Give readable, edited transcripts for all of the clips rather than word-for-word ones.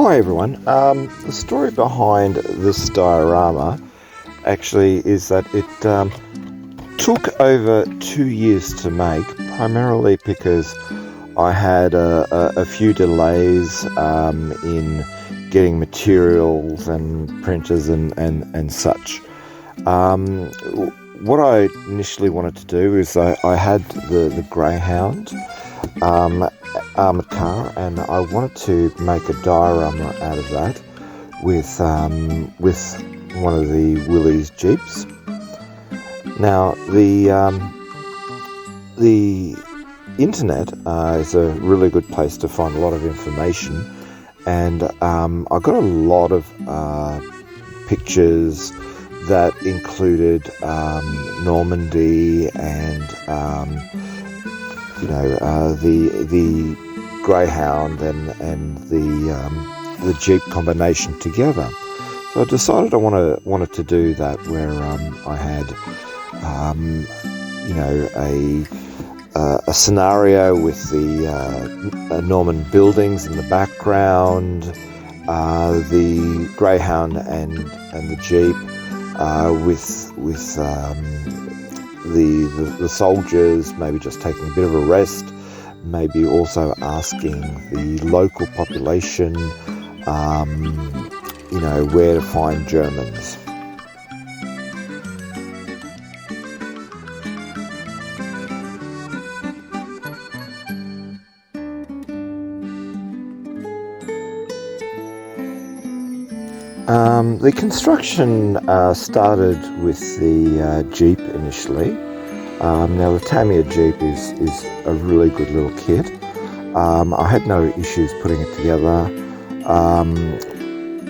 Hi everyone. The story behind this diorama actually is that it took over 2 years to make, primarily because I had a few delays in getting materials and printers and such. What I initially wanted to do is I had the Greyhound armoured car, and I wanted to make a diorama out of that with one of the Willys Jeeps. Now the internet is a really good place to find a lot of information, and I got a lot of pictures that included Normandy and the Greyhound and the Jeep combination together. So I decided I wanted to do that, where I had a scenario with the Norman buildings in the background, the Greyhound and the Jeep with the soldiers maybe just taking a bit of a rest, maybe also asking the local population, where to find Germans. The construction started with the Jeep initially. Now the Tamiya Jeep is a really good little kit. I had no issues putting it together.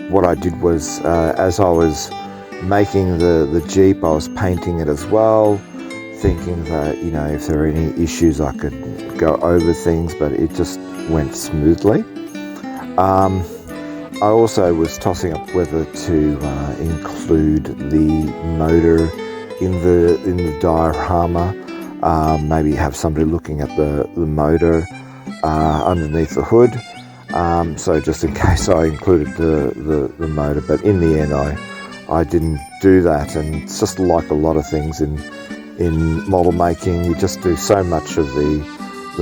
What I did was, as I was making the Jeep, I was painting it as well, thinking that, if there were any issues I could go over things, but it just went smoothly. I also was tossing up whether to include the motor in the diorama, maybe have somebody looking at the motor underneath the hood, so just in case I included the motor. But in the end I didn't do that, and it's just like a lot of things in model making, you just do so much of the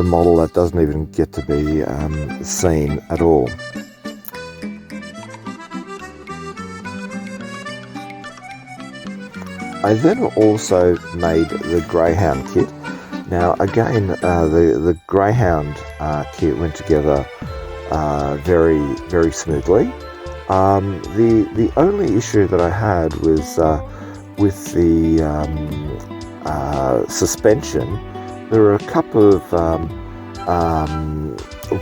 model that doesn't even get to be seen at all. I then also made the Greyhound kit. Now again, the Greyhound kit went together very, very smoothly. The only issue that I had was with the suspension. There were a couple of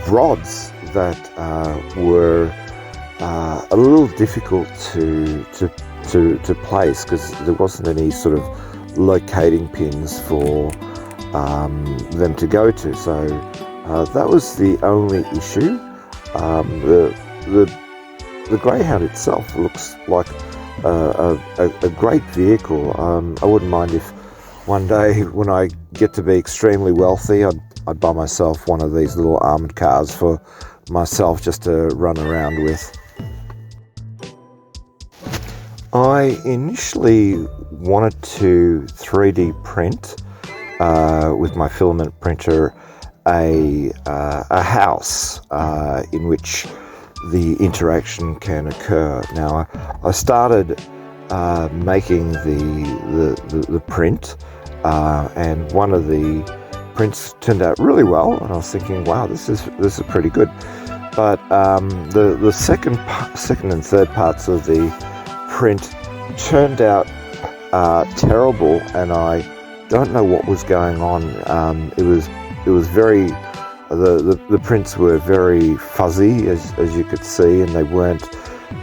rods that were a little difficult to place, because there wasn't any sort of locating pins for them to go to. So that was the only issue. The Greyhound itself looks like a great vehicle. I wouldn't mind if one day when I get to be extremely wealthy, I'd buy myself one of these little armoured cars for myself just to run around with. I initially wanted to 3D print with my filament printer a house in which the interaction can occur. Now I started making the print, and one of the prints turned out really well, and I was thinking, wow, this is pretty good. But the second and third parts of the print turned out terrible, and I don't know what was going on. It was very the prints were very fuzzy, as you could see, and they weren't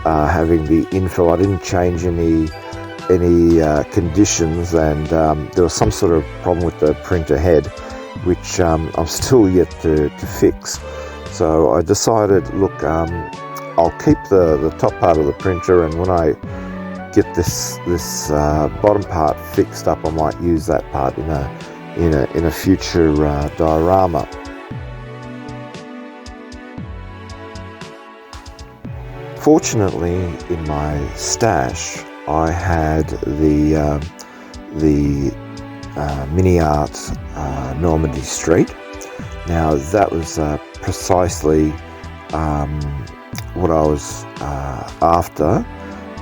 having the infill. I didn't change any conditions, and there was some sort of problem with the printer head, which I'm still yet to fix. So I decided, look, I'll keep the top part of the printer, and when I get this bottom part fixed up, I might use that part in a future diorama. Fortunately, in my stash, I had the Miniart Normandy Street. Now that was precisely what I was after.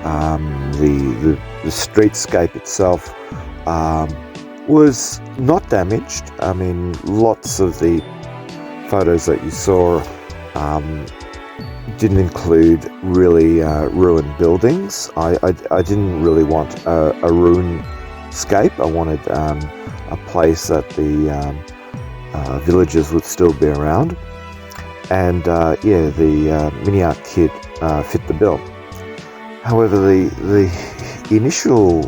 The streetscape itself was not damaged. I mean, lots of the photos that you saw didn't include really ruined buildings. I didn't really want a ruin-scape. I wanted a place that the villagers would still be around. And yeah, the Miniart kit fit the bill. However, the initial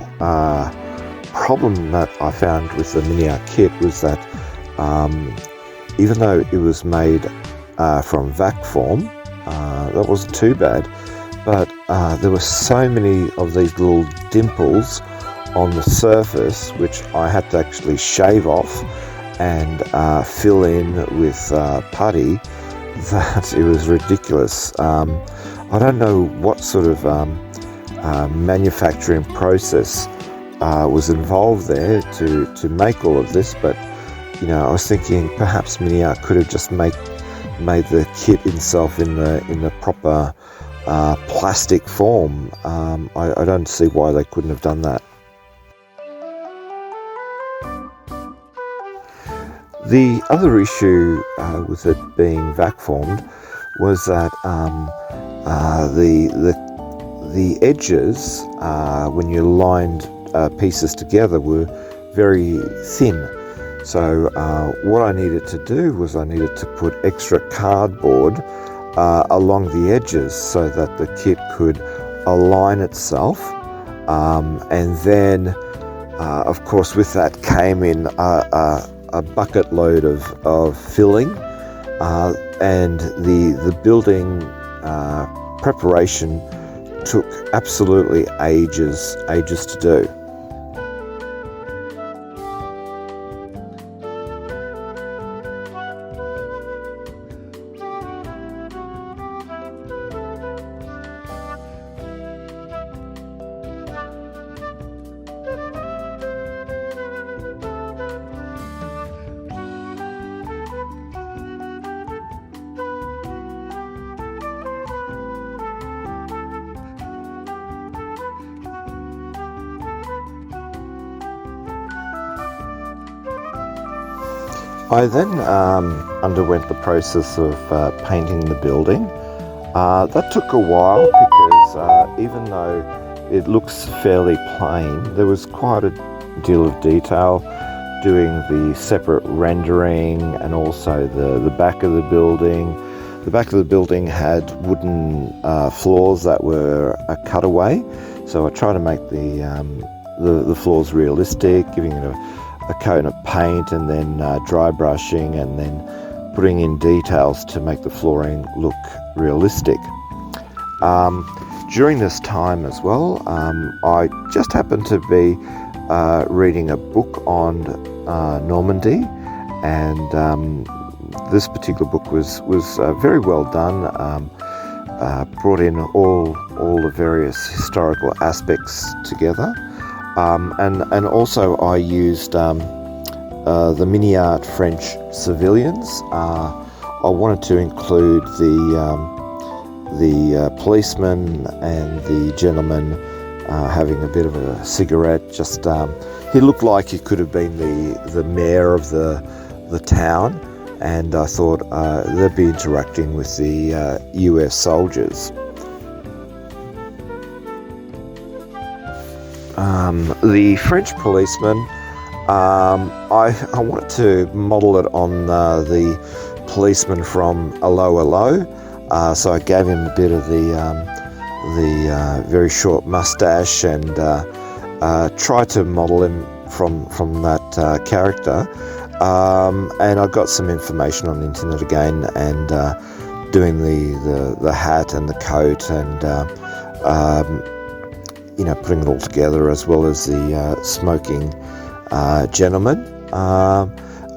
problem that I found with the Miniart kit was that even though it was made from vac form, that wasn't too bad, but there were so many of these little dimples on the surface which I had to actually shave off and fill in with putty that it was ridiculous. I don't know what sort of manufacturing process was involved there to make all of this, but you know, I was thinking perhaps Miniart could have just made the kit itself in the proper plastic form. I don't see why they couldn't have done that. The other issue with it being vac formed was that the edges, when you lined pieces together, were very thin. So what I needed to do was I needed to put extra cardboard along the edges so that the kit could align itself, and then of course with that came in a bucket load of filling, and the building preparation took absolutely ages to do. I then underwent the process of painting the building. That took a while because even though it looks fairly plain, there was quite a deal of detail doing the separate rendering and also the back of the building. The back of the building had wooden floors that were a cutaway, so I tried to make the floors realistic, giving it a coat of paint and then dry brushing and then putting in details to make the flooring look realistic. During this time as well, I just happened to be reading a book on Normandy, and this particular book was very well done. Brought in all the various historical aspects together. And also I used the Miniart French civilians. I wanted to include the policeman and the gentleman having a bit of a cigarette. Just he looked like he could have been the mayor of the town, and I thought they'd be interacting with the US soldiers. The French policeman, I wanted to model it on the policeman from Allo, so I gave him a bit of the very short mustache and tried to model him from that character. And I got some information on the internet again, and doing the hat and the coat and putting it all together, as well as the smoking gentleman.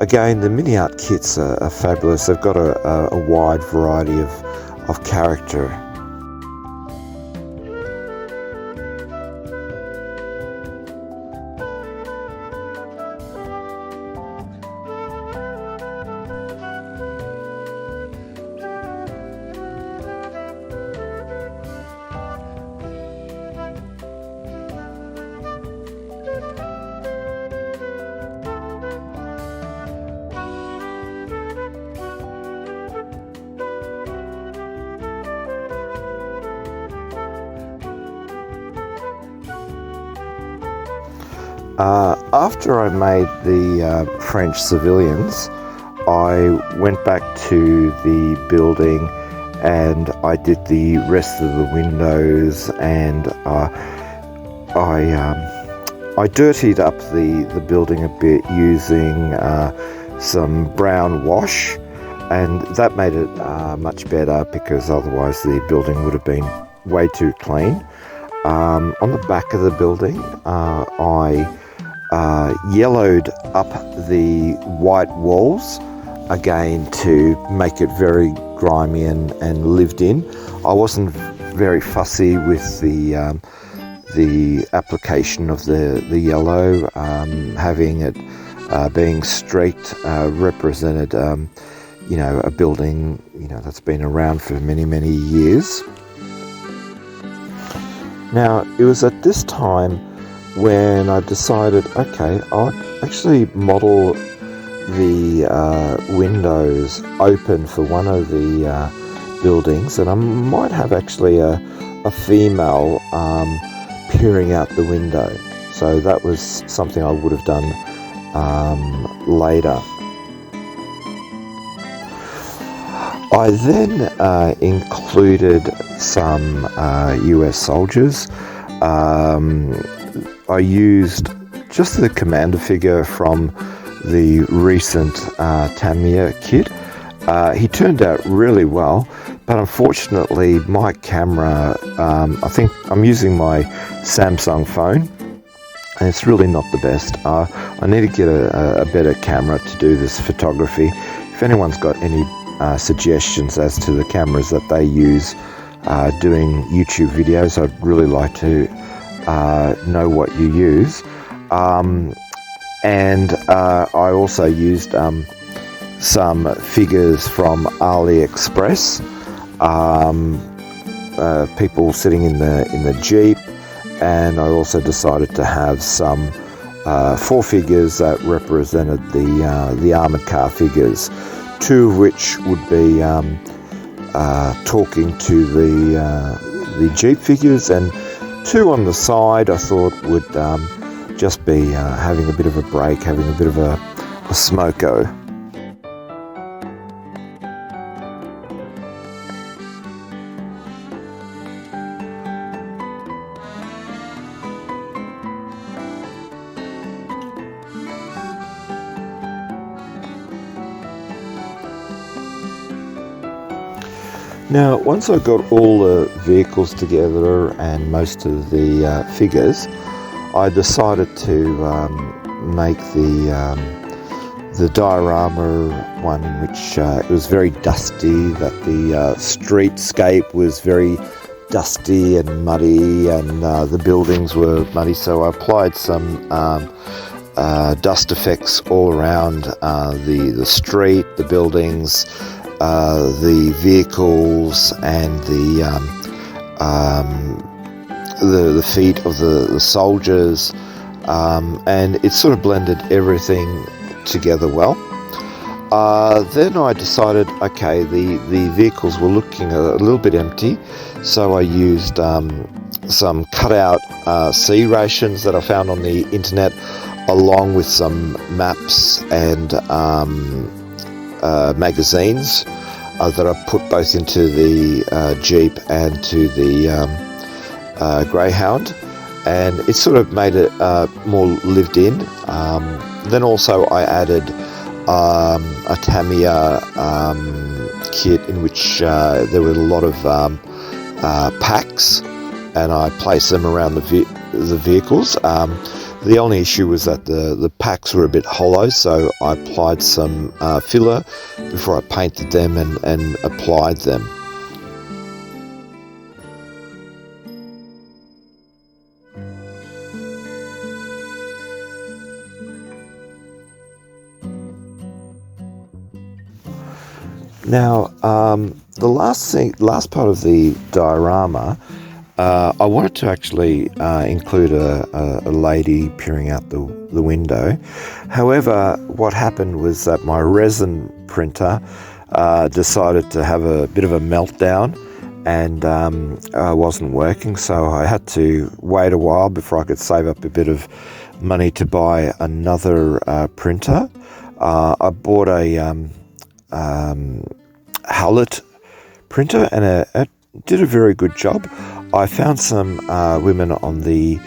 Again, the Miniart kits are fabulous. They've got a wide variety of character. After I made the French civilians, I went back to the building and I did the rest of the windows, and I dirtied up the building a bit using some brown wash, and that made it much better because otherwise the building would have been way too clean. On the back of the building, I yellowed up the white walls again to make it very grimy and lived in. I wasn't very fussy with the application of the yellow. Having it being streaked represented a building that's been around for many years. Now, it was at this time when I decided, okay, I'll actually model the windows open for one of the buildings, and I might have actually a female peering out the window. So that was something I would have done later. I then included some US soldiers. I used just the commander figure from the recent Tamiya kit. He turned out really well, but unfortunately my camera, I think I'm using my Samsung phone, and it's really not the best. I need to get a better camera to do this photography. If anyone's got any suggestions as to the cameras that they use doing YouTube videos, I'd really like to know what you use. And I also used some figures from AliExpress, people sitting in the Jeep, and I also decided to have some 4 figures that represented the armoured car figures, 2 of which would be talking to the Jeep figures, and 2 on the side I thought would just be having a bit of a break, having a bit of a smoko. Now, once I got all the vehicles together and most of the figures, I decided to make the Diorama one, which it was very dusty, that the Streetscape was very dusty and muddy, and the buildings were muddy, so I applied some dust effects all around the street, the buildings, the vehicles, and the feet of the soldiers, and it sort of blended everything together well. Then I decided, okay, the vehicles were looking a little bit empty, so I used some cutout sea rations that I found on the internet, along with some maps and magazines that I put both into the Jeep and to the Greyhound, and it sort of made it more lived in. Then also I added a Tamiya kit in which there were a lot of packs, and I placed them around the vehicles. The only issue was that the packs were a bit hollow, so I applied some filler before I painted them and applied them. Now, the last part of the diorama, I wanted to actually include a lady peering out the window. However, what happened was that my resin printer decided to have a bit of a meltdown, and wasn't working, so I had to wait a while before I could save up a bit of money to buy another printer. I bought a Howlett printer, and it did a very good job. I found some women on the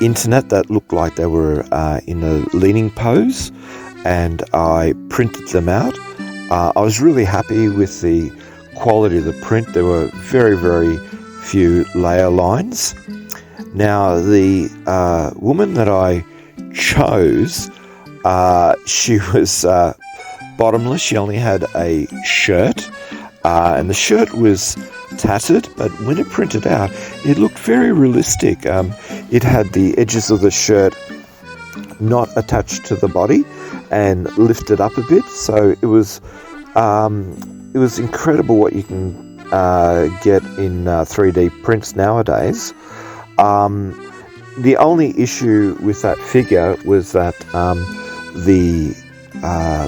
internet that looked like they were in a leaning pose, and I printed them out. I was really happy with the quality of the print. There were very, very few layer lines. Now, the woman that I chose, she was bottomless. She only had a shirt, and the shirt was tattered, but when it printed out, it looked very realistic. It had the edges of the shirt not attached to the body and lifted up a bit, so it was incredible what you can get in 3D prints nowadays. The only issue with that figure was that the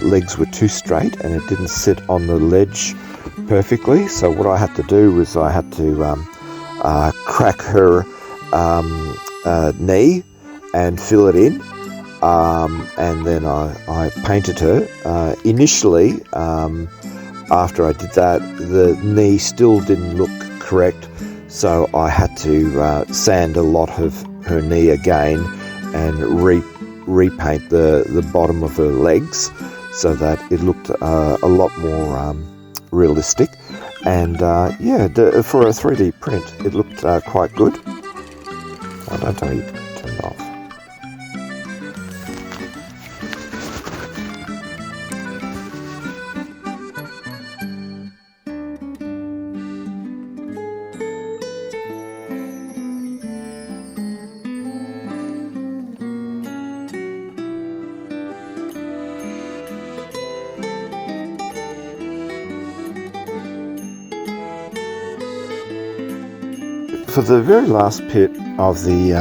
legs were too straight and it didn't sit on the ledge perfectly. So what I had to do was I had to crack her knee and fill it in, and then I painted her. Initially, after I did that, the knee still didn't look correct, so I had to sand a lot of her knee again and repaint the bottom of her legs so that it looked a lot more realistic. And for a 3D print, it looked quite good. I don't know, you can turn it off. For the very last bit of the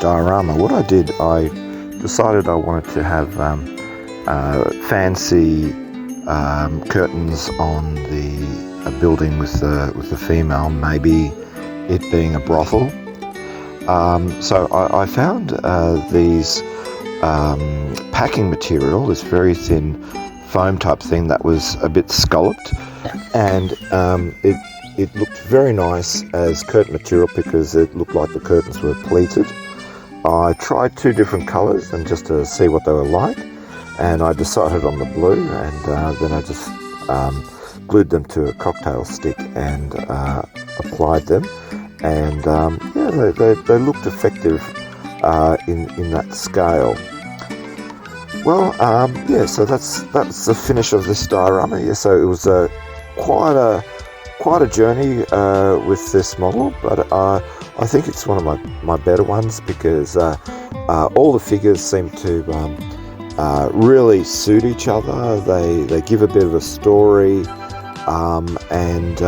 diorama, what I did, I decided I wanted to have fancy curtains on the building with the female, maybe it being a brothel. So I found these packing material, this very thin foam type thing that was a bit scalloped, and it looked very nice as curtain material because it looked like the curtains were pleated. I tried two different colours and just to see what they were like, and I decided on the blue, and then I just glued them to a cocktail stick and applied them, and they looked effective in that scale. Well, so that's the finish of this diorama. Yeah, so it was quite a journey with this model, but I think it's one of my better ones because all the figures seem to really suit each other. They give a bit of a story, and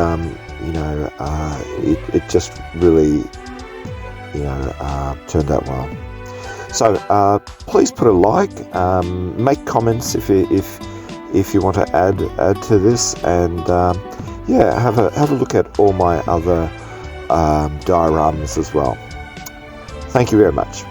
it just really turned out well. So please put a like, make comments if you want to add to this, and have a look at all my other dioramas as well. Thank you very much.